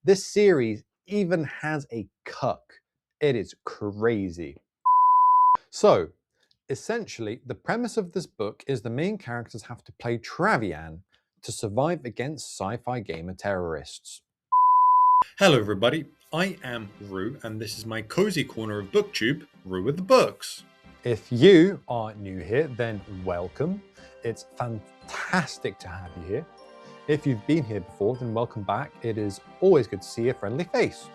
This series even has a cuck. It is crazy. So, essentially, the premise of this book is the main characters have to play Travian to survive against sci-fi gamer terrorists. Hello everybody, I am Rue and this is my cozy corner of booktube, Rue with the Books. If you are new here, then welcome. It's fantastic to have you here. If you've been here before, then welcome back. It is always good to see a friendly face.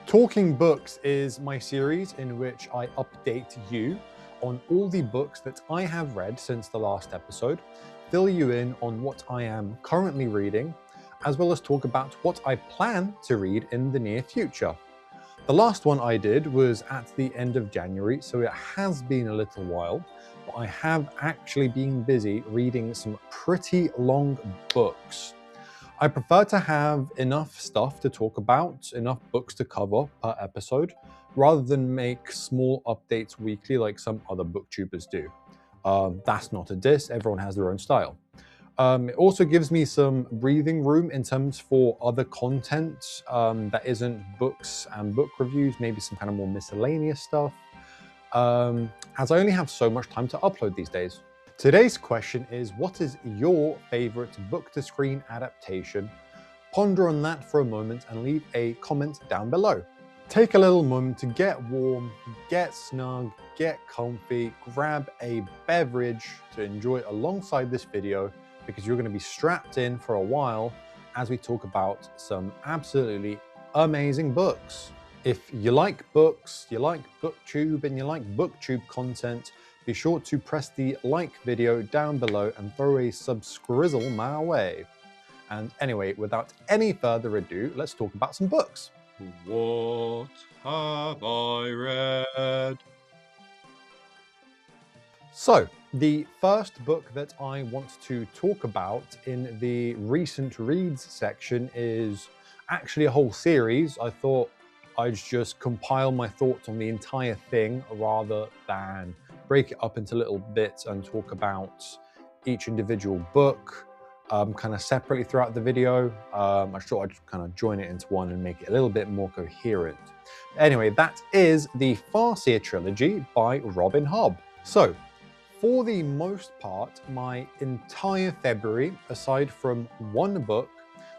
Talking Books is my series in which I update you on all the books that I have read since the last episode, fill you in on what I am currently reading, as well as talk about what I plan to read in the near future. The last one I did was at the end of January, so it has been a little while, but I have actually been busy reading some pretty long books. I prefer to have enough stuff to talk about, enough books to cover per episode, rather than make small updates weekly like some other booktubers do. That's not a diss, everyone has their own style. It also gives me some breathing room in terms for other content that isn't books and book reviews, maybe some kind of more miscellaneous stuff, as I only have so much time to upload these days. Today's question is, what is your favorite book-to-screen adaptation? Ponder on that for a moment and leave a comment down below. Take a little moment to get warm, get snug, get comfy, grab a beverage to enjoy alongside this video, because you're going to be strapped in for a while as we talk about some absolutely amazing books. If you like books, you like booktube, and you like booktube content, be sure to press the like video down below and throw a subscrizzle my way. And anyway, without any further ado, let's talk about some books. What have I read? So, the first book that I want to talk about in the recent reads section is actually a whole series. I thought I'd just compile my thoughts on the entire thing rather than break it up into little bits and talk about each individual book kind of separately throughout the video. I thought I'd just kind of join it into one and make it a little bit more coherent. Anyway, that is the Farseer Trilogy by Robin Hobb. So, for the most part, my entire February, aside from one book,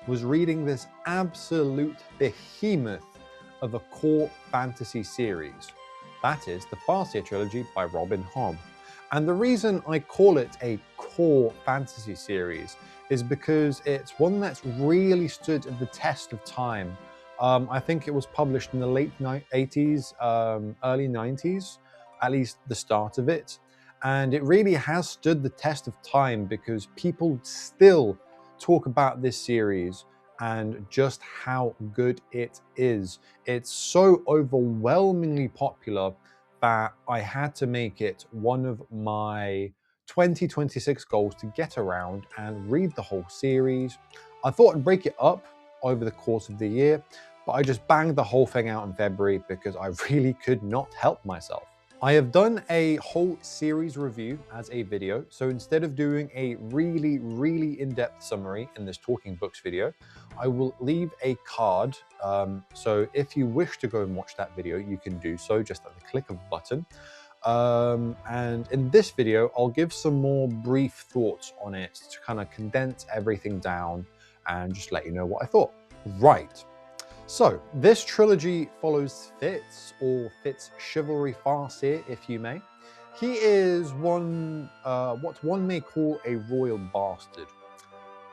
was reading this absolute behemoth of a core fantasy series. That is the Farseer Trilogy by Robin Hobb. And the reason I call it a core fantasy series is because it's one that's really stood the test of time. I think it was published in the late 80s, early 90s, at least the start of it. And it really has stood the test of time because people still talk about this series and just how good it is. It's so overwhelmingly popular that I had to make it one of my 2026 goals to get around and read the whole series. I thought I'd break it up over the course of the year, but I just banged the whole thing out in February because I really could not help myself. I have done a whole series review as a video, so instead of doing a really in-depth summary in this Talking Books video, I will leave a card, so if you wish to go and watch that video, you can do so just at the click of a button. And in this video, I'll give some more brief thoughts on it to kind of condense everything down and just let you know what I thought. Right. So, this trilogy follows Fitz, or Fitz Chivalry Farseer, if you may. He is what one may call a royal bastard.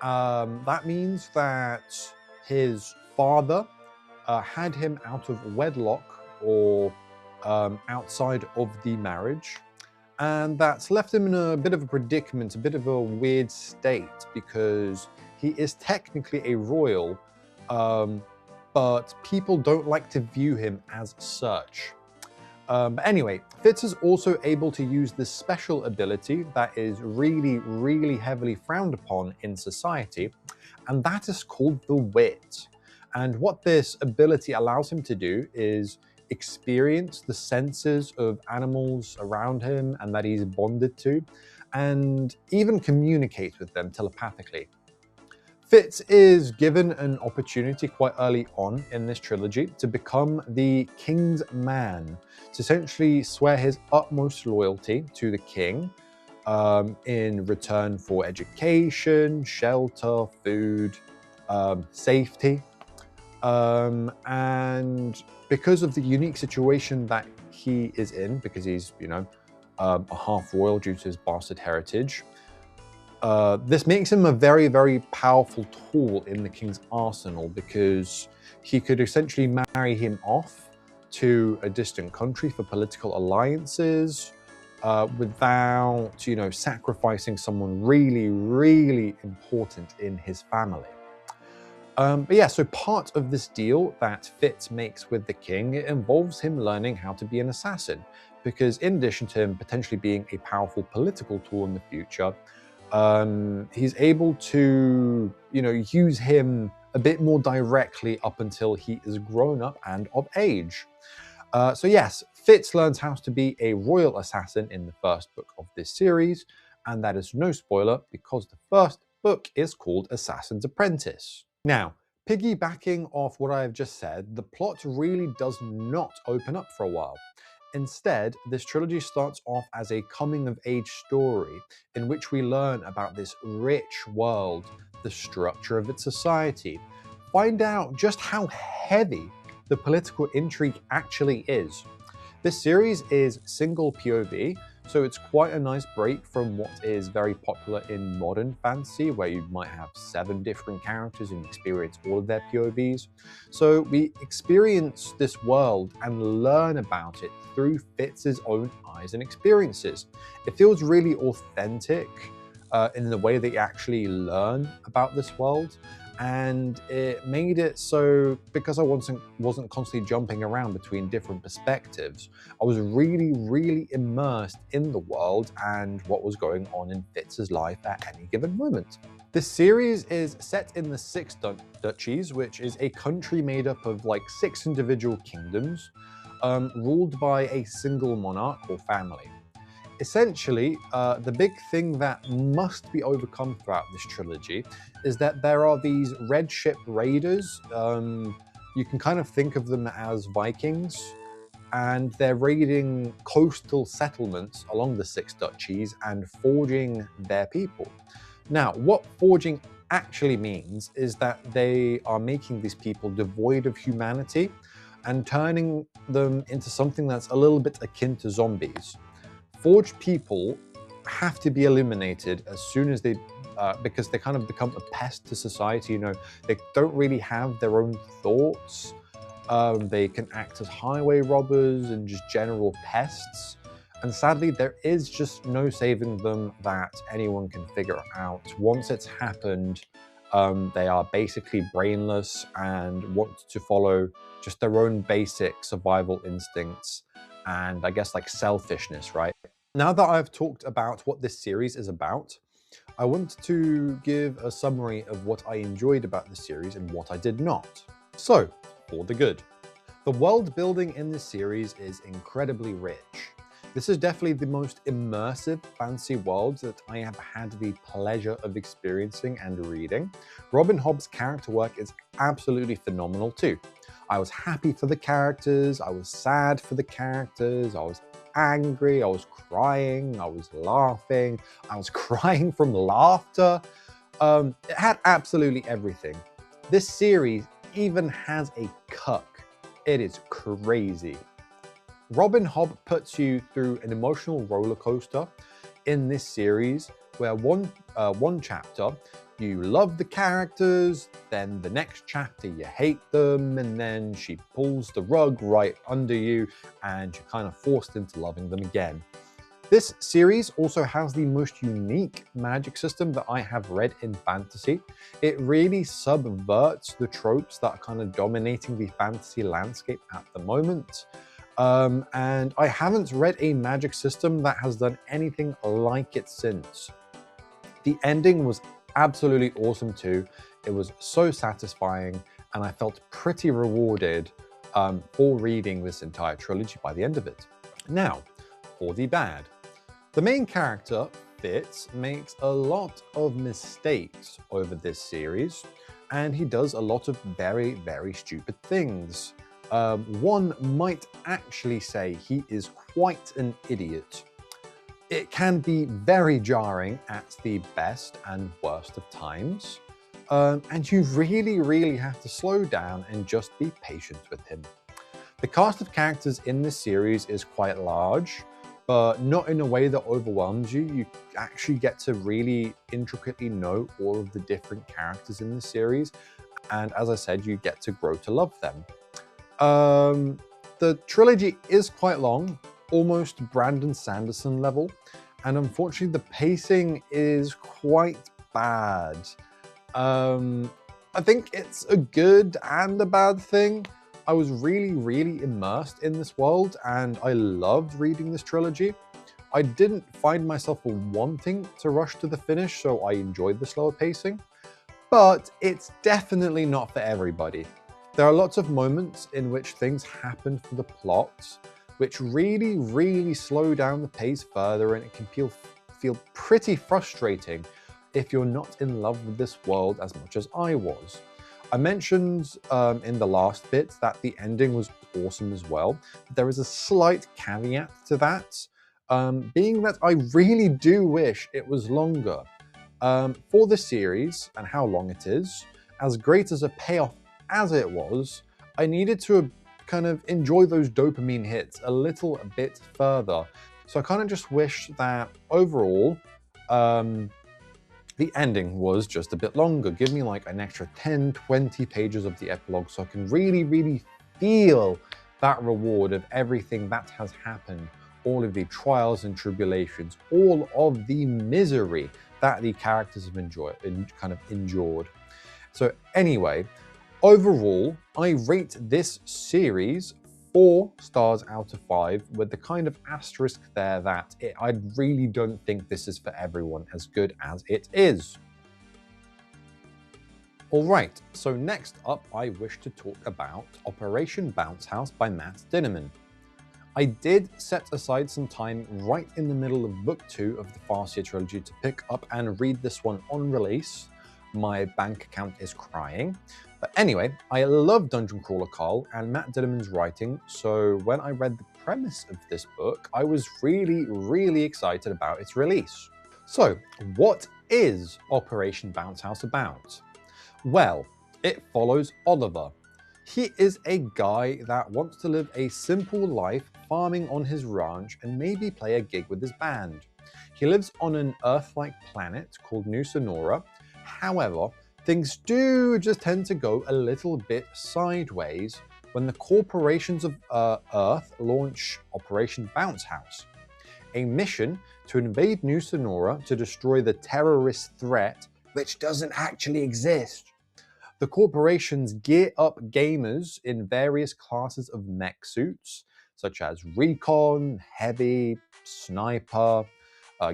That means that his father had him out of wedlock, or outside of the marriage, and that's left him in a bit of a predicament, a bit of a weird state, because he is technically a royal, but people don't like to view him as such. Anyway, Fitz is also able to use this special ability that is really heavily frowned upon in society, and that is called the Wit. And what this ability allows him to do is experience the senses of animals around him and that he's bonded to, and even communicate with them telepathically. Fitz is given an opportunity quite early on in this trilogy to become the King's Man, to essentially swear his utmost loyalty to the King in return for education, shelter, food, safety. And because of the unique situation that he is in, because he's, a half royal due to his bastard heritage, this makes him a very, very powerful tool in the king's arsenal, because he could essentially marry him off to a distant country for political alliances without, sacrificing someone really, really important in his family. But yeah, so part of this deal that Fitz makes with the king, it involves him learning how to be an assassin, because in addition to him potentially being a powerful political tool in the future, he's able to, use him a bit more directly up until he is grown up and of age. So yes, Fitz learns how to be a royal assassin in the first book of this series, and that is no spoiler because the first book is called Assassin's Apprentice. Now, piggybacking off what I have just said, the plot really does not open up for a while. Instead, this trilogy starts off as a coming-of-age story in which we learn about this rich world, the structure of its society, find out just how heavy the political intrigue actually is. This series is single POV, so it's quite a nice break from what is very popular in modern fantasy, where you might have 7 different characters and experience all of their POVs. So we experience this world and learn about it through Fitz's own eyes and experiences. It feels really authentic in the way that you actually learn about this world. And it made it so, because I wasn't constantly jumping around between different perspectives, I was really, really immersed in the world and what was going on in Fitz's life at any given moment. This series is set in the Six Duchies, which is a country made up of like 6 individual kingdoms, ruled by a single monarch or family. Essentially, the big thing that must be overcome throughout this trilogy is that there are these red ship raiders. You can kind of think of them as Vikings, and they're raiding coastal settlements along the 6 duchies and forging their people. Now, what forging actually means is that they are making these people devoid of humanity and turning them into something that's a little bit akin to zombies. Forged people have to be eliminated as soon as they, because they kind of become a pest to society. They don't really have their own thoughts. They can act as highway robbers and just general pests. And sadly, there is just no saving them that anyone can figure out. Once it's happened, they are basically brainless and want to follow just their own basic survival instincts and I guess like selfishness, right? Now that I've talked about what this series is about, I want to give a summary of what I enjoyed about this series and what I did not. So, for the good. The world building in this series is incredibly rich. This is definitely the most immersive fantasy world that I have had the pleasure of experiencing and reading. Robin Hobb's character work is absolutely phenomenal too. I was happy for the characters, I was sad for the characters, I was angry, I was crying, I was laughing, I was crying from laughter. It had absolutely everything. This series even has a cuck. It is crazy. Robin Hobb puts you through an emotional roller coaster in this series, where one chapter you love the characters, then the next chapter you hate them, and then she pulls the rug right under you and you're kind of forced into loving them again. This series also has the most unique magic system that I have read in fantasy. It really subverts the tropes that are kind of dominating the fantasy landscape at the moment. And I haven't read a magic system that has done anything like it since. The ending was absolutely awesome too. It was so satisfying, and I felt pretty rewarded for reading this entire trilogy by the end of it. Now, for the bad. The main character, Fitz makes a lot of mistakes over this series, and he does a lot of very, very stupid things. One might actually say he is quite an idiot. It can be very jarring at the best and worst of times, and you really, really have to slow down and just be patient with him. The cast of characters in this series is quite large, but not in a way that overwhelms you. You actually get to really intricately know all of the different characters in the series, and as I said, you get to grow to love them. The trilogy is quite long, almost Brandon Sanderson level, and unfortunately the pacing is quite bad. I think it's a good and a bad thing. I was really, really immersed in this world and I loved reading this trilogy. I didn't find myself wanting to rush to the finish, so I enjoyed the slower pacing, but it's definitely not for everybody. There are lots of moments in which things happen for the plot, which really, really slow down the pace further, and it can feel pretty frustrating if you're not in love with this world as much as I was. I mentioned in the last bit that the ending was awesome as well. There is a slight caveat to that, being that I really do wish it was longer. For the series and how long it is, as great as a payoff as it was, I needed to kind of enjoy those dopamine hits a little bit further. So I kind of just wish that overall, the ending was just a bit longer. Give me like an extra 10, 20 pages of the epilogue so I can really, really feel that reward of everything that has happened, all of the trials and tribulations, all of the misery that the characters have endured. So anyway, overall, I rate this series 4 stars out of 5, with the kind of asterisk there that I really don't think this is for everyone as good as it is. Alright, so next up I wish to talk about Operation Bounce House by Matt Dinniman. I did set aside some time right in the middle of book 2 of the Farseer Trilogy to pick up and read this one on release. My bank account is crying. But anyway, I love Dungeon Crawler Carl and Matt Dinniman's writing, so when I read the premise of this book, I was really, really excited about its release. So, what is Operation Bounce House about? Well, it follows Oliver. He is a guy that wants to live a simple life farming on his ranch and maybe play a gig with his band. He lives on an Earth-like planet called New Sonora. However, things do just tend to go a little bit sideways when the corporations of Earth launch Operation Bounce House, a mission to invade New Sonora to destroy the terrorist threat which doesn't actually exist. The corporations gear up gamers in various classes of mech suits, such as Recon, Heavy, Sniper,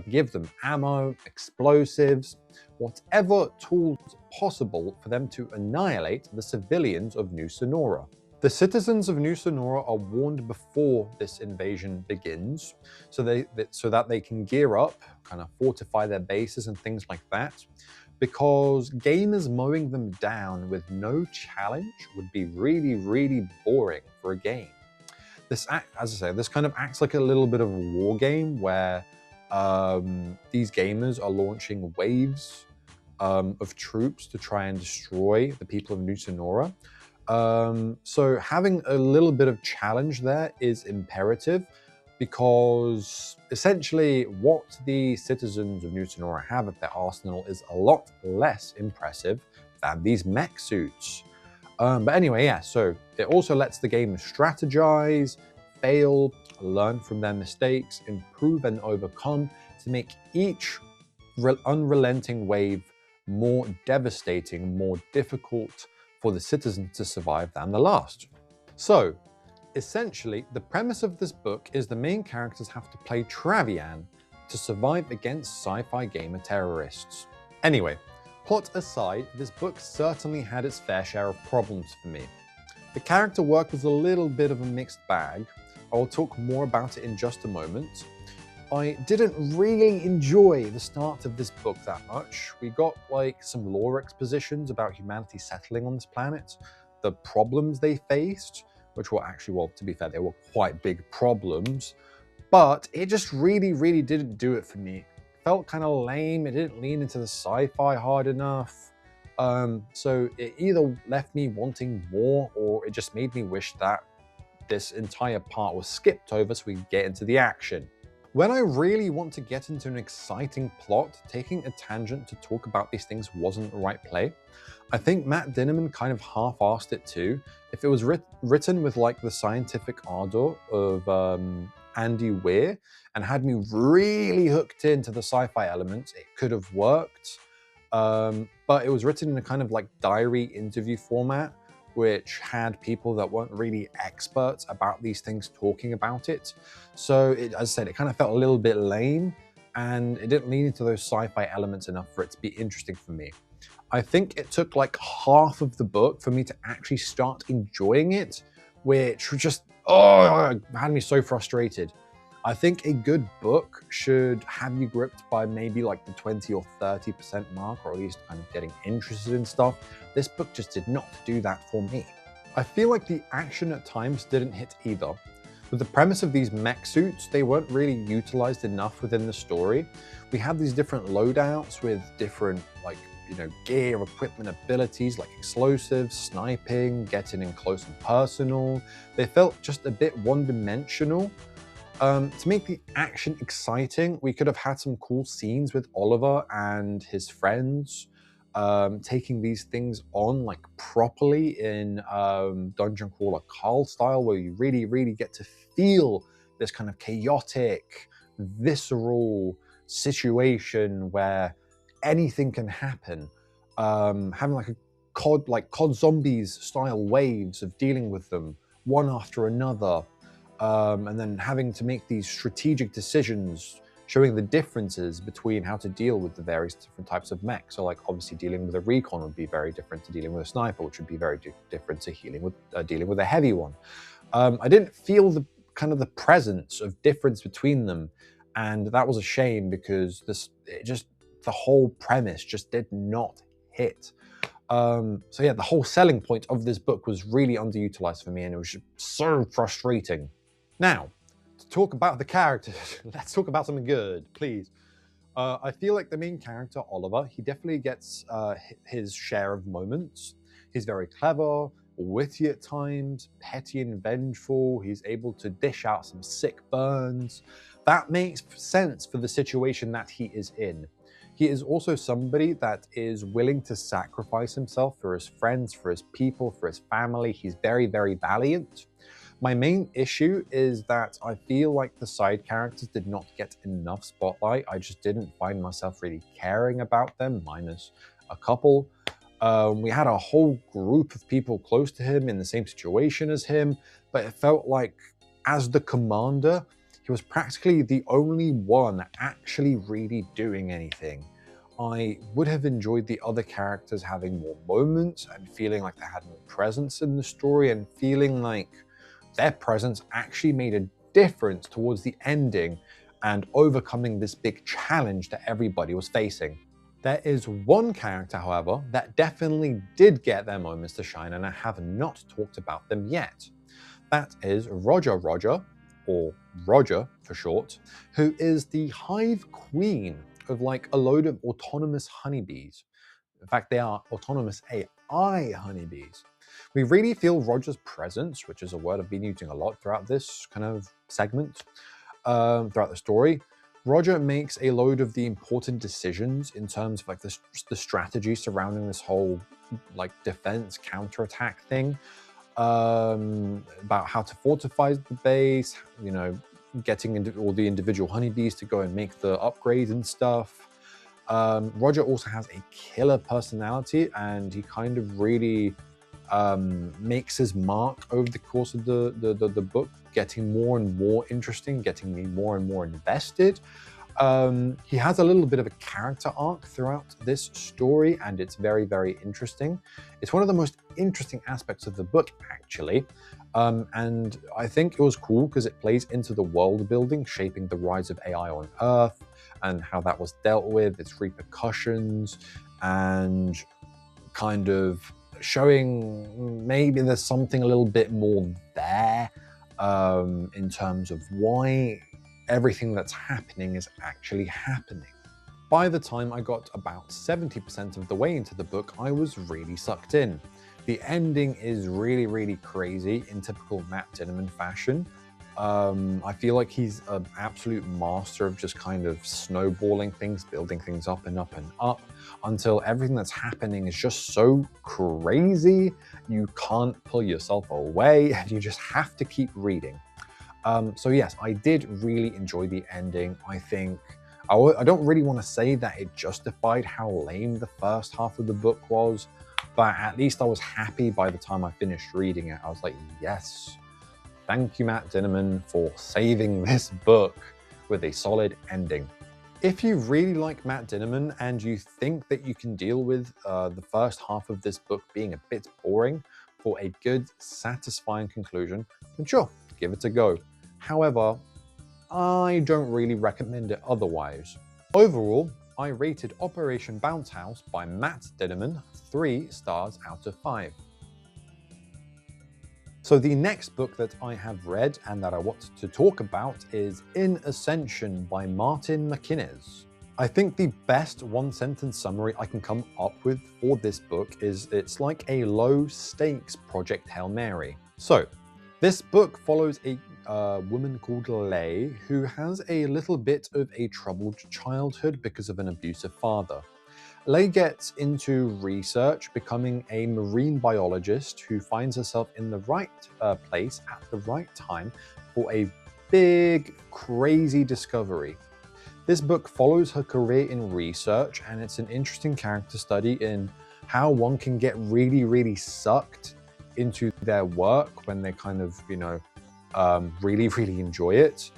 give them ammo, explosives, whatever tools possible for them to annihilate the civilians of New Sonora. The citizens of New Sonora are warned before this invasion begins, so that they can gear up, kind of fortify their bases and things like that, because gamers mowing them down with no challenge would be really, really boring for a game. As I say, this kind of acts like a little bit of a war game where these gamers are launching waves of troops to try and destroy the people of New Sonora. So having a little bit of challenge there is imperative, because essentially what the citizens of New Sonora have at their arsenal is a lot less impressive than these mech suits. But anyway, yeah, so it also lets the gamers strategize, fail, learn from their mistakes, improve and overcome to make each unrelenting wave more devastating, more difficult for the citizens to survive than the last. So, essentially, the premise of this book is the main characters have to play Travian to survive against sci-fi gamer terrorists. Anyway, plot aside, this book certainly had its fair share of problems for me. The character work was a little bit of a mixed bag. I will talk more about it in just a moment. I didn't really enjoy the start of this book that much. We got like some lore expositions about humanity settling on this planet, the problems they faced, which were actually, well, to be fair, they were quite big problems, but it just really didn't do it for me. It felt kind of lame. It didn't lean into the sci-fi hard enough. So it either left me wanting more, or it just made me wish that this entire part was skipped over so we could get into the action. When I really want to get into an exciting plot, taking a tangent to talk about these things wasn't the right play. I think Matt Dinniman kind of half-assed it too. If it was written with like the scientific ardor of Andy Weir and had me really hooked into the sci-fi elements, it could have worked. But it was written in a kind of like diary interview format, which had people that weren't really experts about these things talking about it. So as I said, it kind of felt a little bit lame, and it didn't lean into those sci-fi elements enough for it to be interesting for me. I think it took like half of the book for me to actually start enjoying it, which just, had me so frustrated. I think a good book should have you gripped by maybe like the 20 or 30% mark, or at least kind of getting interested in stuff. This book just did not do that for me. I feel like the action at times didn't hit either. With the premise of these mech suits, they weren't really utilized enough within the story. We had these different loadouts with different gear, equipment, abilities like explosives, sniping, getting in close and personal. They felt just a bit one-dimensional. To make the action exciting, we could have had some cool scenes with Oliver and his friends taking these things on like properly in Dungeon Crawler Carl style, where you really get to feel this kind of chaotic, visceral situation where anything can happen. Having like COD zombies style waves of dealing with them one after another. And then having to make these strategic decisions, showing the differences between how to deal with the various different types of mech. So like obviously dealing with a recon would be very different to dealing with a sniper, which would be very different to dealing with a heavy one. I didn't feel the kind of the presence of difference between them, and that was a shame because the whole premise just did not hit. So yeah, the whole selling point of this book was really underutilized for me, and it was just so frustrating. Now, to talk about the characters, let's talk about something good, please. I feel like the main character, Oliver, he definitely gets his share of moments. He's very clever, witty at times, petty and vengeful. He's able to dish out some sick burns. That makes sense for the situation that he is in. He is also somebody that is willing to sacrifice himself for his friends, for his people, for his family. He's very valiant. My main issue is that I feel like the side characters did not get enough spotlight. I just didn't find myself really caring about them, minus a couple. We had a whole group of people close to him in the same situation as him, but it felt like as the commander, he was practically the only one actually really doing anything. I would have enjoyed the other characters having more moments and feeling like they had more presence in the story, and feeling like their presence actually made a difference towards the ending and overcoming this big challenge that everybody was facing. There is one character, however, that definitely did get their moments to shine, and I have not talked about them yet. That is Roger, or Roger for short, who is the hive queen of like a load of autonomous honeybees. In fact, they are autonomous AI honeybees. We really feel Roger's presence, which is a word I've been using a lot throughout this kind of segment, throughout the story. Roger makes a load of the important decisions in terms of like the strategy surrounding this whole like defense counterattack thing, about how to fortify the base, getting into all the individual honeybees to go and make the upgrades and stuff. Roger also has a killer personality, and he kind of really makes his mark over the course of the book, getting more and more interesting, getting me more and more invested. He has a little bit of a character arc throughout this story, and it's very, very interesting. It's one of the most interesting aspects of the book, actually. And I think it was cool because it plays into the world building, shaping the rise of AI on Earth and how that was dealt with, its repercussions, and kind of showing maybe there's something a little bit more there in terms of why everything that's happening is actually happening. By the time I got about 70% of the way into the book, I was really sucked in. The ending is really, really crazy in typical Matt Dinniman fashion. I feel like he's an absolute master of just kind of snowballing things, building things up and up and up until everything that's happening is just so crazy, you can't pull yourself away and you just have to keep reading. So yes, I did really enjoy the ending. I think, I don't really want to say that it justified how lame the first half of the book was, but at least I was happy by the time I finished reading it. I was like, yes, thank you, Matt Dinniman, for saving this book with a solid ending. If you really like Matt Dinniman and you think that you can deal with the first half of this book being a bit boring for a good, satisfying conclusion, then sure, give it a go. However, I don't really recommend it otherwise. Overall, I rated Operation Bounce House by Matt Dinniman 3 stars out of 5. So the next book that I have read and that I want to talk about is In Ascension by Martin McInnes. I think the best one-sentence summary I can come up with for this book is it's like a low-stakes Project Hail Mary. So, this book follows a woman called Lay who has a little bit of a troubled childhood because of an abusive father. Lay gets into research, becoming a marine biologist who finds herself in the right place at the right time for a big, crazy discovery. This book follows her career in research, and it's an interesting character study in how one can get really, really sucked into their work when they kind of, really, really enjoy it.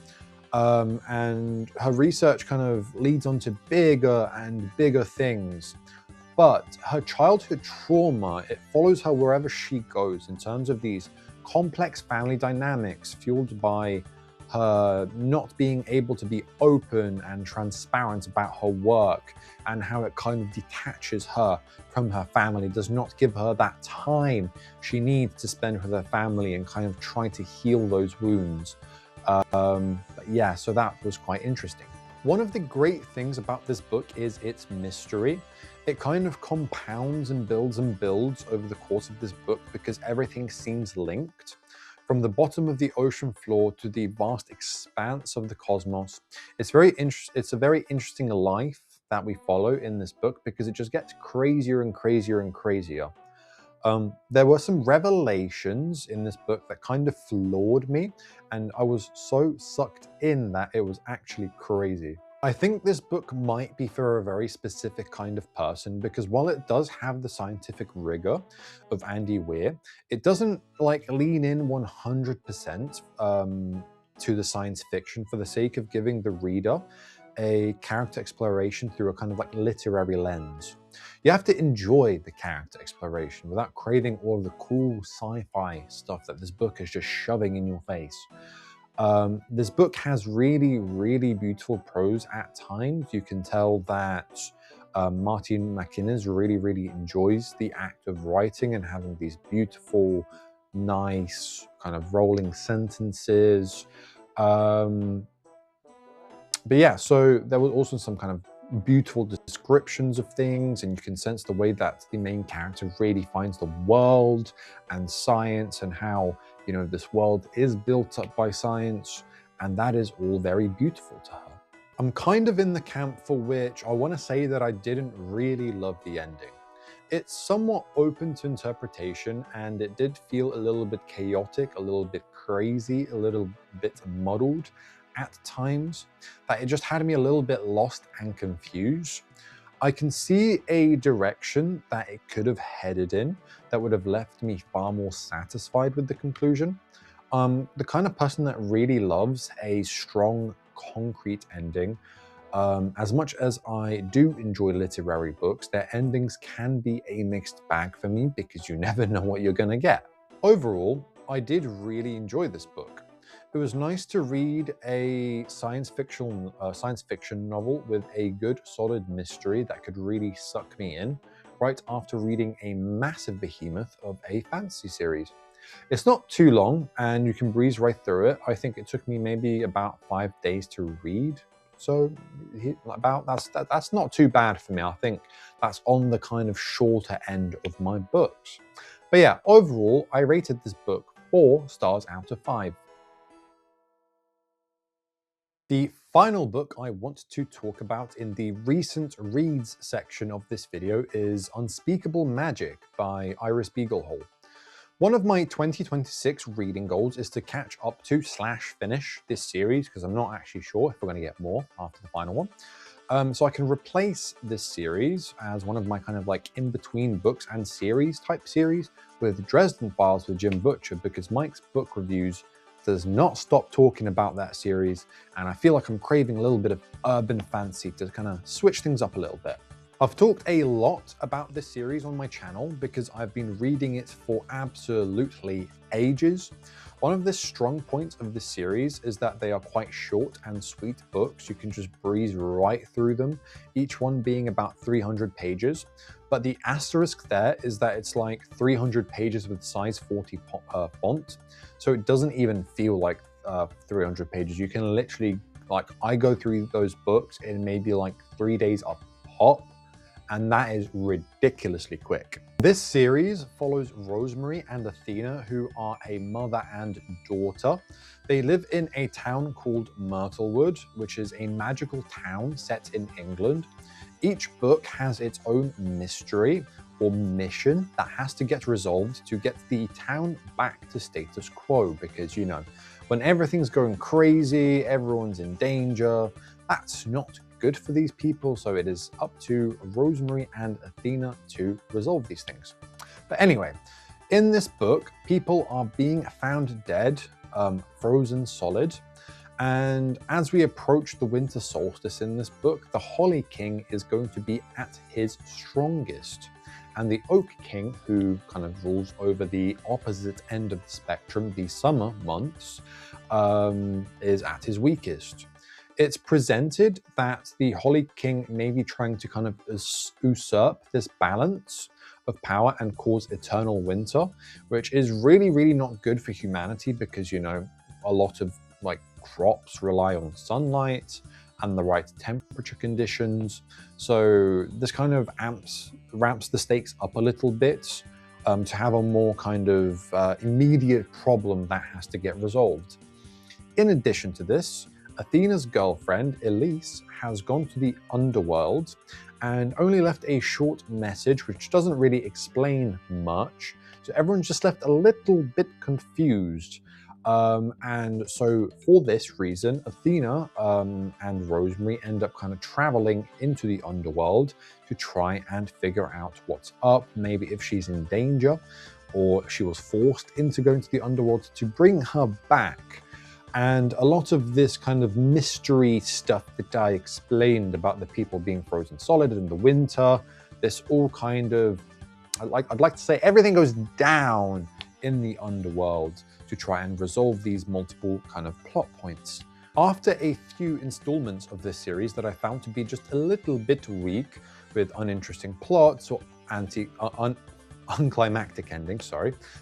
And her research kind of leads on to bigger and bigger things. But her childhood trauma, it follows her wherever she goes in terms of these complex family dynamics fueled by her not being able to be open and transparent about her work, and how it kind of detaches her from her family, does not give her that time she needs to spend with her family and kind of try to heal those wounds. But yeah, so that was quite interesting. One of the great things about this book is its mystery. It kind of compounds and builds over the course of this book because everything seems linked. From the bottom of the ocean floor to the vast expanse of the cosmos. It's a very interesting life that we follow in this book because it just gets crazier and crazier and crazier. There were some revelations in this book that kind of floored me, and I was so sucked in that it was actually crazy. I think this book might be for a very specific kind of person because while it does have the scientific rigor of Andy Weir, it doesn't lean in 100% to the science fiction for the sake of giving the reader a character exploration through a kind of literary lens. You have to enjoy the character exploration without craving all of the cool sci-fi stuff that this book is just shoving in your face. This book has really, really beautiful prose at times. You can tell that Martin McInnes really, really enjoys the act of writing and having these beautiful, nice, kind of rolling sentences. But yeah, so there was also some kind of beautiful descriptions of things, and you can sense the way that the main character really finds the world and science and how, this world is built up by science, and that is all very beautiful to her. I'm kind of in the camp for which I want to say that I didn't really love the ending. It's somewhat open to interpretation, and it did feel a little bit chaotic, a little bit crazy, a little bit muddled at times, that it just had me a little bit lost and confused. I can see a direction that it could have headed in that would have left me far more satisfied with the conclusion. The kind of person that really loves a strong, concrete ending, As much as I do enjoy literary books, their endings can be a mixed bag for me because you never know what you're going to get. Overall, I did really enjoy this book. It was nice to read a science fiction novel with a good, solid mystery that could really suck me in, right after reading a massive behemoth of a fantasy series. It's not too long, and you can breeze right through it. I think it took me maybe about 5 days to read, so that's not too bad for me. I think that's on the kind of shorter end of my books. But yeah, overall, I rated this book 4 stars out of 5. The final book I want to talk about in the recent reads section of this video is Unspeakable Magic by Eyre. One of my 2026 reading goals is to catch up to / finish this series, because I'm not actually sure if we're going to get more after the final one. So I can replace this series as one of my kind of like in-between books and series type series with Dresden Files with Jim Butcher, because Mike's book reviews does not stop talking about that series, and I feel like I'm craving a little bit of urban fantasy to kind of switch things up a little bit. I've talked a lot about this series on my channel because I've been reading it for absolutely ages. One of the strong points of this series is that they are quite short and sweet books. You can just breeze right through them, each one being about 300 pages. But the asterisk there is that it's like 300 pages with size 40 font. So it doesn't even feel like 300 pages. You can literally, like, I go through those books in maybe like 3 days a pop, and that is ridiculously quick. This series follows Rosemary and Athena, who are a mother and daughter. They live in a town called Myrtlewood, which is a magical town set in England. Each book has its own mystery or mission that has to get resolved to get the town back to status quo, because, you know, when everything's going crazy, everyone's in danger, that's not good for these people, so it is up to Rosemary and Athena to resolve these things. But anyway, in this book, people are being found dead, frozen solid, and as we approach the winter solstice in this book, the Holly King is going to be at his strongest, and the Oak King, who kind of rules over the opposite end of the spectrum, the summer months, is at his weakest. It's presented that the Holly King may be trying to kind of usurp this balance of power and cause eternal winter, which is really, really not good for humanity, because, you know, a lot of like crops rely on sunlight and the right temperature conditions. So this kind of ramps the stakes up a little bit to have a more kind of immediate problem that has to get resolved. In addition to this, Athena's girlfriend, Elise, has gone to the underworld and only left a short message which doesn't really explain much. So everyone's just left a little bit confused. And so for this reason, Athena and Rosemary end up kind of traveling into the underworld to try and figure out what's up, maybe if she's in danger or she was forced into going to the underworld to bring her back. And a lot of this kind of mystery stuff that I explained about the people being frozen solid in the winter, this all kind of, I'd like to say everything goes down in the underworld to try and resolve these multiple kind of plot points. After a few installments of this series that I found to be just a little bit weak, with uninteresting plots or unclimactic endings,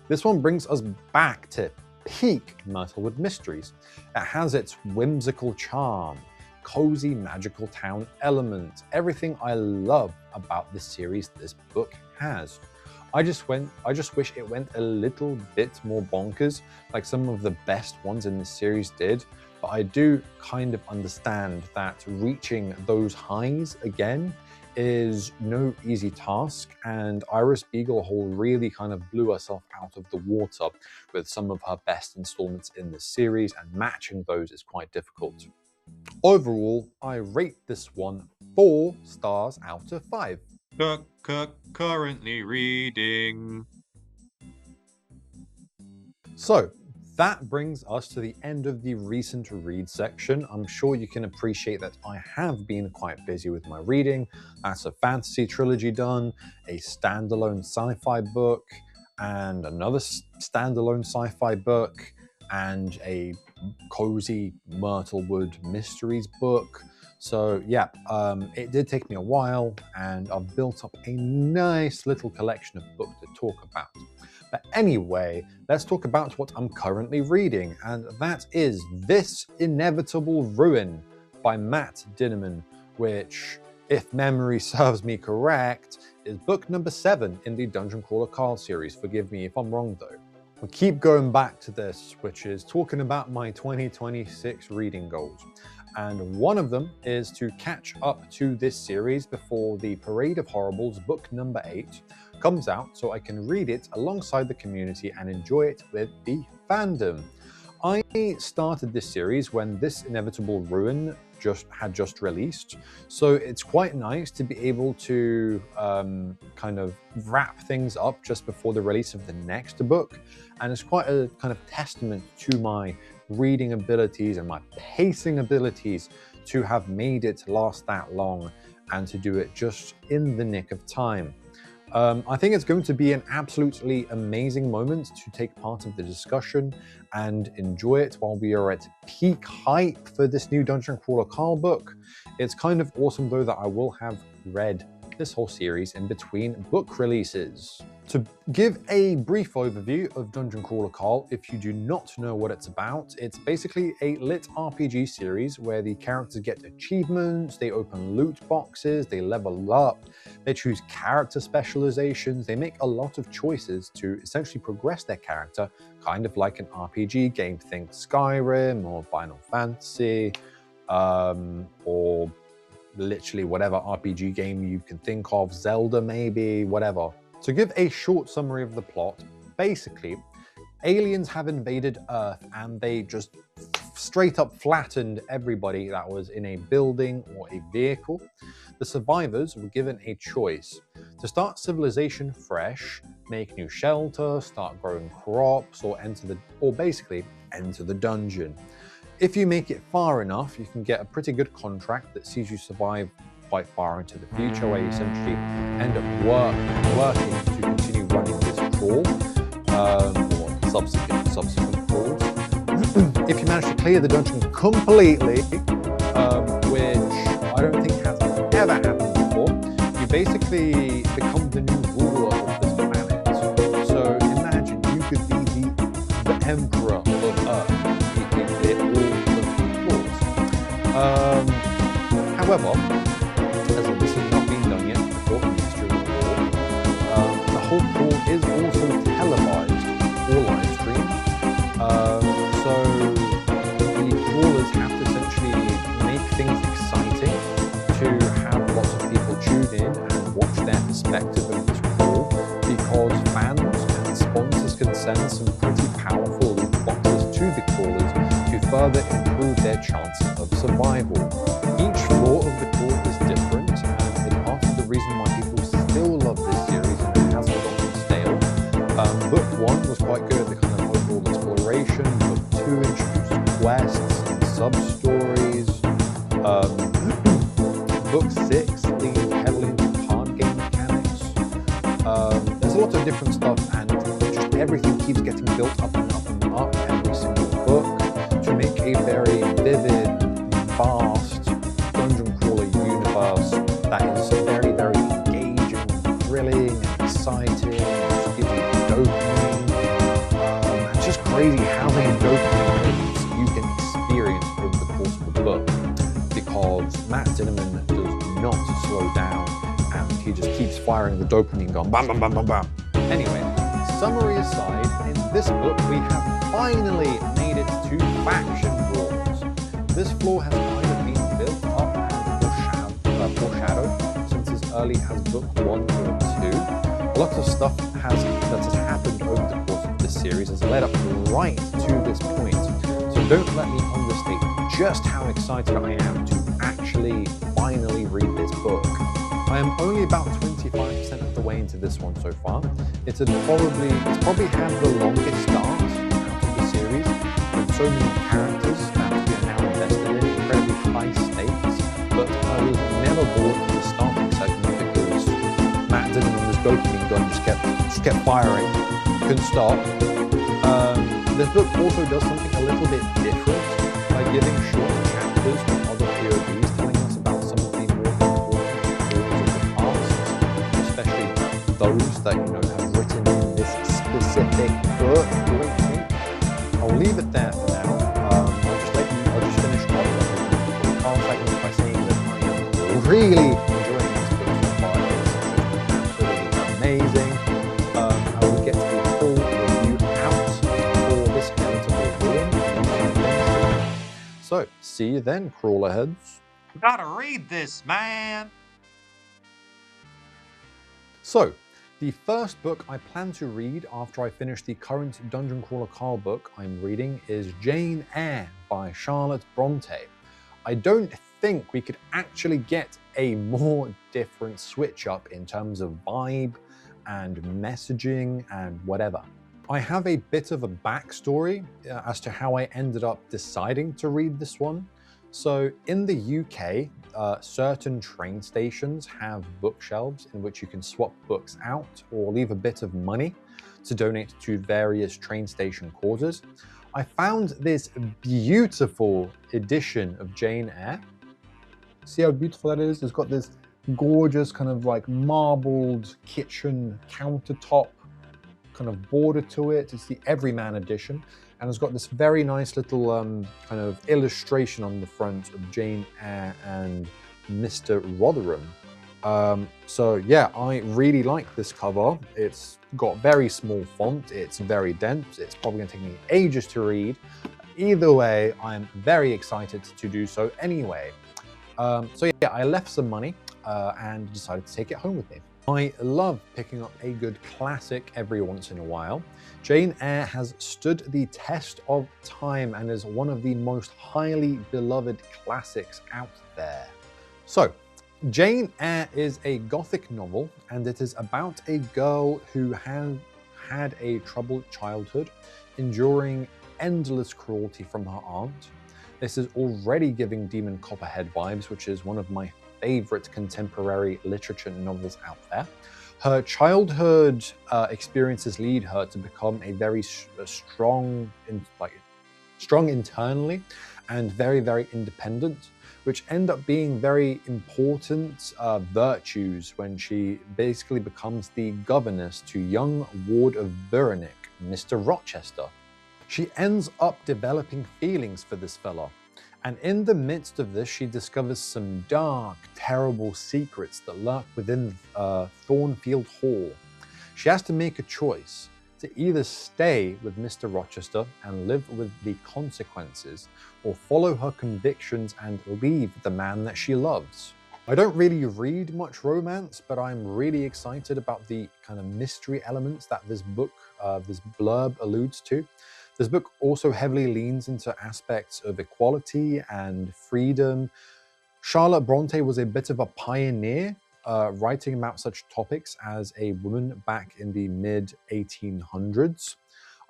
this one brings us back to peak Myrtlewood mysteries. It has its whimsical charm, cozy magical town element, everything I love about this series this book has. I just wish it went a little bit more bonkers, like some of the best ones in this series did, but I do kind of understand that reaching those highs again is no easy task, and Eyre really kind of blew herself out of the water with some of her best installments in the series, and matching those is quite difficult. Overall, I rate this one 4 stars out of 5. Currently reading. So, that brings us to the end of the recent read section. I'm sure you can appreciate that I have been quite busy with my reading. That's a fantasy trilogy done, a standalone sci-fi book, and another standalone sci-fi book, and a cozy Myrtlewood Mysteries book. So yeah, it did take me a while, and I've built up a nice little collection of books to talk about. But anyway, let's talk about what I'm currently reading, and that is This Inevitable Ruin by Matt Dinniman, which, if memory serves me correct, is book number 7 in the Dungeon Crawler Carl series. Forgive me if I'm wrong though. We keep going back to this, which is talking about my 2026 reading goals. And one of them is to catch up to this series before the Parade of Horribles book number 8 comes out, so I can read it alongside the community and enjoy it with the fandom. I started this series when This Inevitable Ruin had just released, so it's quite nice to be able to kind of wrap things up just before the release of the next book, and it's quite a kind of testament to my reading abilities and my pacing abilities to have made it last that long and to do it just in the nick of time. I think it's going to be an absolutely amazing moment to take part of the discussion and enjoy it while we are at peak hype for this new Dungeon Crawler Carl book. It's kind of awesome though that I will have read this whole series in between book releases. To give a brief overview of Dungeon Crawler Carl, if you do not know what it's basically a lit RPG series where the characters get achievements, they open loot boxes, they level up, they choose character specializations, they make a lot of choices to essentially progress their character, kind of like an RPG game. Think Skyrim or Final Fantasy, or literally whatever RPG game you can think of, Zelda maybe, whatever. To give a short summary of the plot, basically, aliens have invaded Earth and they just straight up flattened everybody that was in a building or a vehicle. The survivors were given a choice to start civilization fresh, make new shelter, start growing crops, or basically enter the dungeon. If you make it far enough, you can get a pretty good contract that sees you survive quite far into the future, where you essentially end up working to continue running this crawl, or subsequent crawls. If you manage to clear the dungeon completely, which I don't think has ever happened before, you basically become the new ruler of this planet. So imagine you could be the emperor of Earth. You can clear all of the crawls. However, as this has not been done yet before in the history of the war, the whole crawl is also televised or live streamed. So the crawlers have to essentially make things exciting to have lots of people tune in and watch their perspective of this crawl, because fans and sponsors can send some pretty powerful loot boxes to the crawlers to further improve their chances of survival. Each floor of the crawl is different, and it's part of the reason why people still love this series and it hasn't gotten stale. Book 1 was quite good at the kind of overall exploration. Book 2 introduced quests and sub-stories. Book 6 leans heavily into card game mechanics. There's a lot of different stuff, and just everything keeps getting built up and up and up every single book to make a very vivid, vast dungeon crawler universe that is very, very engaging, thrilling, and exciting. It just gives you dopamine. It's just crazy how many dopamine hits you can experience over the course of the book, because Matt Dinniman does not slow down, and he just keeps firing the dopamine gun, bam, bam, bam, bam, bam. Anyway, summary aside, in this book we have finally made it to faction wars. This floor has kind of been built up and foreshadowed since as early as book 1 or 2. A lot of stuff that has happened over the course of this series has led up right to this point. So don't let me understate just how excited I am to actually finally read this book. I am only about 25% of the way into this one so far. It's probably had the longest start out of the series, so many characters that we are now invested in, incredibly high stakes, but I was never bored from the starting segment because Matt didn't on his dopamine gun just kept firing, couldn't stop. This book also does something a little bit different by giving short chapters from other POVs telling us about some of the more important tales of the past, especially those that have written in this specific book. I'll leave it there for now. I'll just finish off the card segment by saying that I am really enjoying this book so far. It's absolutely amazing. I will get to the full review out for this inevitable ruin. So, see you then, crawlerheads. You gotta read this, man! So, the first book I plan to read after I finish the current Dungeon Crawler Carl book I'm reading is Jane Eyre by Charlotte Bronte. I don't think we could actually get a more different switch up in terms of vibe and messaging and whatever. I have a bit of a backstory as to how I ended up deciding to read this one. So in the UK, certain train stations have bookshelves in which you can swap books out or leave a bit of money to donate to various train station causes. I found this beautiful edition of Jane Eyre. See how beautiful that is? It's got this gorgeous kind of like marbled kitchen countertop kind of border to it. It's the Everyman edition. And it's got this very nice little kind of illustration on the front of Jane Eyre and Mr. Rotherham. So yeah, I really like this cover. It's got very small font, it's very dense, it's probably gonna take me ages to read. Either way, I'm very excited to do so anyway. So yeah, I left some money and decided to take it home with me. I love picking up a good classic every once in a while. Jane Eyre has stood the test of time and is one of the most highly beloved classics out there. So, Jane Eyre is a gothic novel, and it is about a girl who had a troubled childhood, enduring endless cruelty from her aunt. This is already giving Demon Copperhead vibes, which is one of my favorite contemporary literature novels out there. Her childhood experiences lead her to become a very strong internally and very, very independent, which end up being very important virtues when she basically becomes the governess to young Ward of Berenick, Mr. Rochester. She ends up developing feelings for this fella. And in the midst of this, she discovers some dark, terrible secrets that lurk within Thornfield Hall. She has to make a choice to either stay with Mr. Rochester and live with the consequences, or follow her convictions and leave the man that she loves. I don't really read much romance, but I'm really excited about the kind of mystery elements that this book, this blurb alludes to. This book also heavily leans into aspects of equality and freedom. Charlotte Bronte was a bit of a pioneer, writing about such topics as a woman back in the mid-1800s.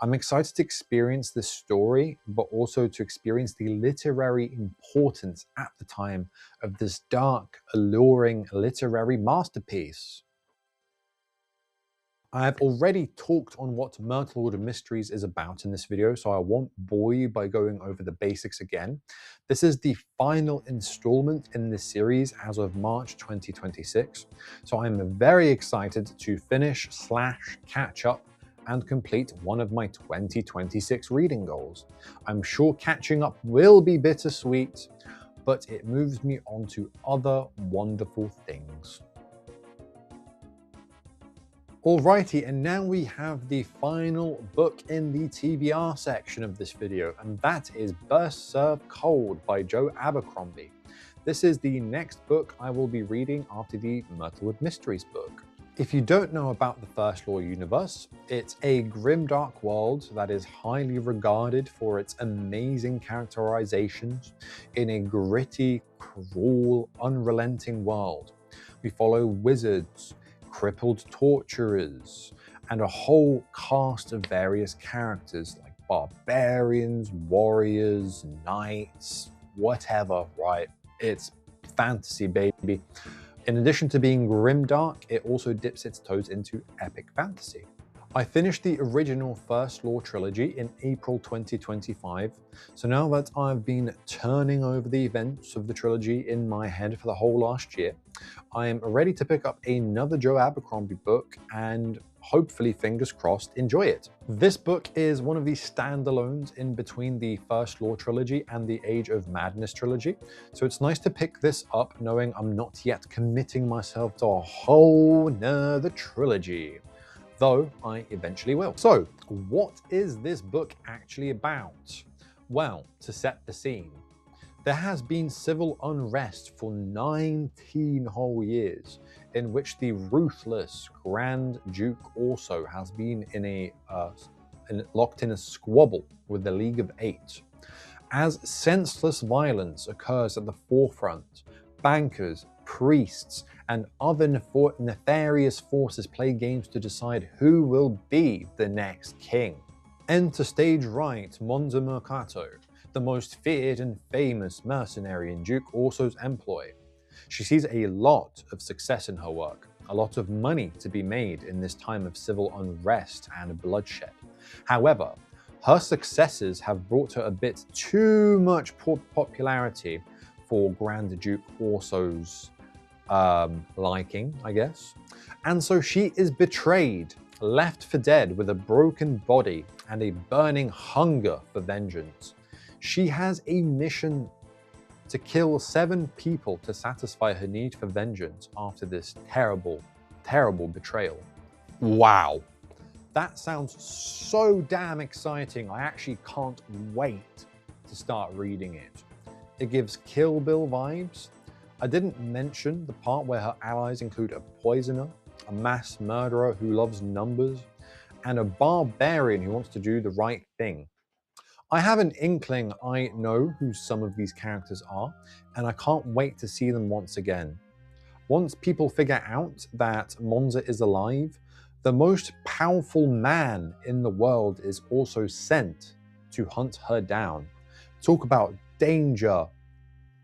I'm excited to experience this story, but also to experience the literary importance at the time of this dark, alluring literary masterpiece. I have already talked on what Myrtlewood Mysteries is about in this video, so I won't bore you by going over the basics again. This is the final installment in this series as of March 2026, so I'm very excited to finish / catch up and complete one of my 2026 reading goals. I'm sure catching up will be bittersweet, but it moves me on to other wonderful things. Alrighty, and now we have the final book in the TBR section of this video, and that is Burst Serve Cold by Joe Abercrombie. This is the next book I will be reading after the Myrtlewood Mysteries book. If you don't know about the First Law universe, it's a grimdark world that is highly regarded for its amazing characterizations in a gritty, cruel, unrelenting world. We follow wizards, crippled torturers, and a whole cast of various characters like barbarians, warriors, knights, whatever, right? It's fantasy, baby. In addition to being grimdark, it also dips its toes into epic fantasy. I finished the original First Law trilogy in April 2025, so now that I've been turning over the events of the trilogy in my head for the whole last year, I am ready to pick up another Joe Abercrombie book and hopefully, fingers crossed, enjoy it. This book is one of the standalones in between the First Law trilogy and the Age of Madness trilogy, so it's nice to pick this up knowing I'm not yet committing myself to a whole nother trilogy, though I eventually will. So, what is this book actually about? Well, to set the scene, there has been civil unrest for 19 whole years, in which the ruthless Grand Duke also has been locked in a squabble with the League of Eight. As senseless violence occurs at the forefront, bankers, priests, and other nefarious forces play games to decide who will be the next king. Enter stage right Monza Mercato, the most feared and famous mercenary in Duke Orso's employ. She sees a lot of success in her work, a lot of money to be made in this time of civil unrest and bloodshed. However, her successes have brought her a bit too much popularity for Grand Duke Orso's liking, I guess. And so she is betrayed, left for dead with a broken body and a burning hunger for vengeance. She has a mission to kill 7 people to satisfy her need for vengeance after this terrible, terrible betrayal. Wow. That sounds so damn exciting. I actually can't wait to start reading it. It gives Kill Bill vibes. I didn't mention the part where her allies include a poisoner, a mass murderer who loves numbers, and a barbarian who wants to do the right thing. I have an inkling I know who some of these characters are, and I can't wait to see them once again. Once people figure out that Monza is alive, the most powerful man in the world is also sent to hunt her down. Talk about danger,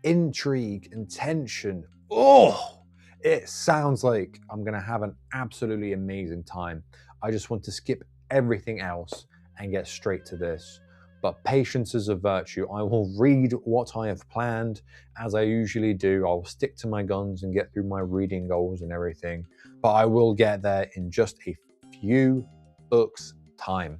intrigue, and tension. Oh, it sounds like I'm gonna have an absolutely amazing time. I just want to skip everything else and get straight to this. But patience is a virtue. I will read what I have planned, as I usually do. I'll stick to my guns and get through my reading goals and everything. But I will get there in just a few books' time.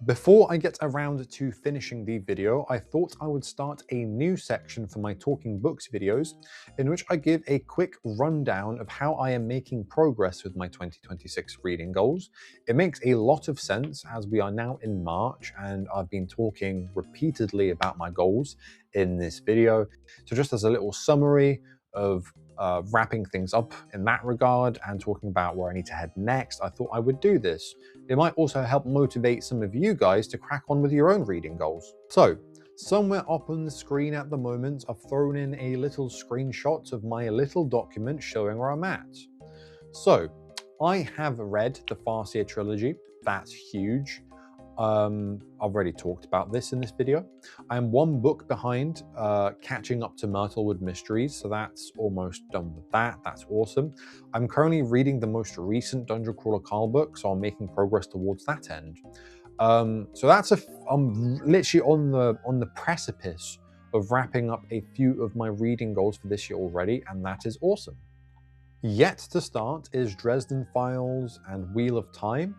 Before I get around to finishing the video, I thought I would start a new section for my Talking Books videos, in which I give a quick rundown of how I am making progress with my 2026 reading goals. It makes a lot of sense as we are now in March and I've been talking repeatedly about my goals in this video. So just as a little summary of wrapping things up in that regard and talking about where I need to head next, I thought I would do this. It might also help motivate some of you guys to crack on with your own reading goals. So, somewhere up on the screen at the moment, I've thrown in a little screenshot of my little document showing where I'm at. So, I have read the Farseer Trilogy. That's huge. I've already talked about this in this video. I am 1 book behind catching up to Myrtlewood Mysteries, so that's almost done with that. That's awesome. I'm currently reading the most recent Dungeon Crawler Carl book, so I'm making progress towards that end. So that's I'm literally on the precipice of wrapping up a few of my reading goals for this year already, and that is awesome. Yet to start is Dresden Files and Wheel of Time.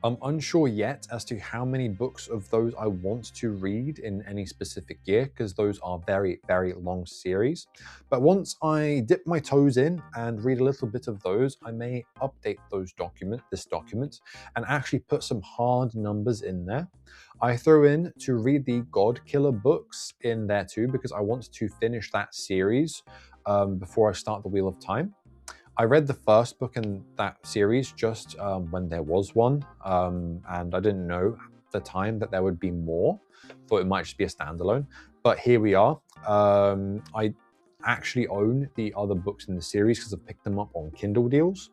I'm unsure yet as to how many books of those I want to read in any specific year, because those are very, very long series. But once I dip my toes in and read a little bit of those, I may update this document, and actually put some hard numbers in there. I throw in to read the God Killer books in there too, because I want to finish that series before I start the Wheel of Time. I read the first book in that series just when there was one, and I didn't know at the time that there would be more. Thought it might just be a standalone, but here we are. I actually own the other books in the series because I've picked them up on Kindle deals.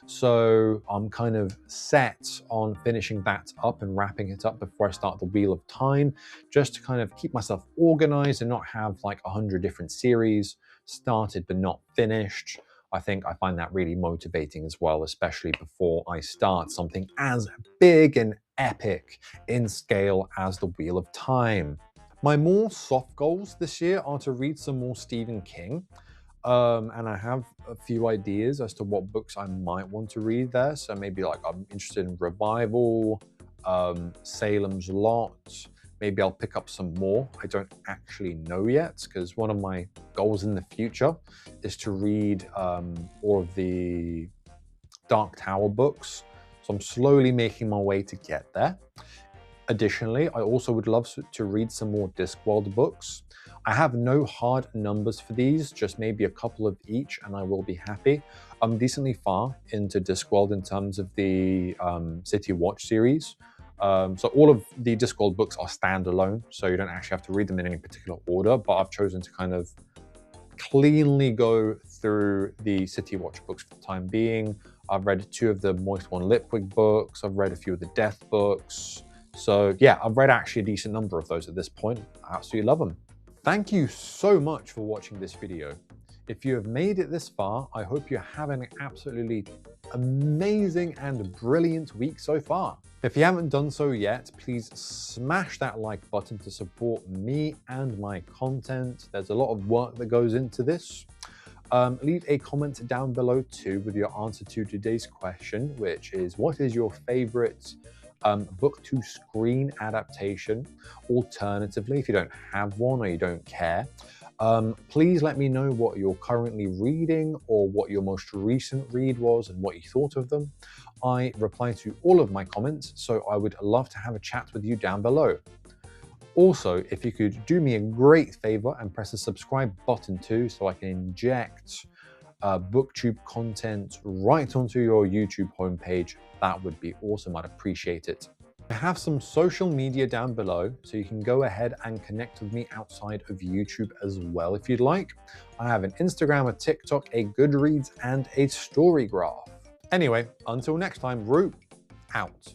So I'm kind of set on finishing that up and wrapping it up before I start the Wheel of Time, just to kind of keep myself organized and not have like 100 different series started but not finished. I think I find that really motivating as well, especially before I start something as big and epic in scale as the Wheel of Time. My more soft goals this year are to read some more Stephen King. And I have a few ideas as to what books I might want to read there. So maybe like I'm interested in Revival, Salem's Lot. Maybe I'll pick up some more. I don't actually know yet, because one of my goals in the future is to read all of the Dark Tower books. So I'm slowly making my way to get there. Additionally, I also would love to read some more Discworld books. I have no hard numbers for these, just maybe a couple of each, and I will be happy. I'm decently far into Discworld in terms of the City Watch series. So all of the Discworld books are standalone, so you don't actually have to read them in any particular order, but I've chosen to kind of cleanly go through the City Watch books for the time being. I've read 2 of the Moist One Lipwig books. I've read a few of the Death books. So yeah, I've read actually a decent number of those at this point. I absolutely love them. Thank you so much for watching this video. If you have made it this far, I hope you're having an absolutely amazing and brilliant week so far. If you haven't done so yet, please smash that like button to support me and my content. There's a lot of work that goes into this. Leave a comment down below too with your answer to today's question, which is, what is your favorite book to screen adaptation? Alternatively, if you don't have one or you don't care, please let me know what you're currently reading or what your most recent read was and what you thought of them. I reply to all of my comments, so I would love to have a chat with you down below. Also, if you could do me a great favor and press the subscribe button too, so I can inject booktube content right onto your YouTube homepage, that would be awesome. I'd appreciate it. I have some social media down below, so you can go ahead and connect with me outside of YouTube as well if you'd like. I have an Instagram, a TikTok, a Goodreads, and a Storygraph. Anyway, until next time, Rue out.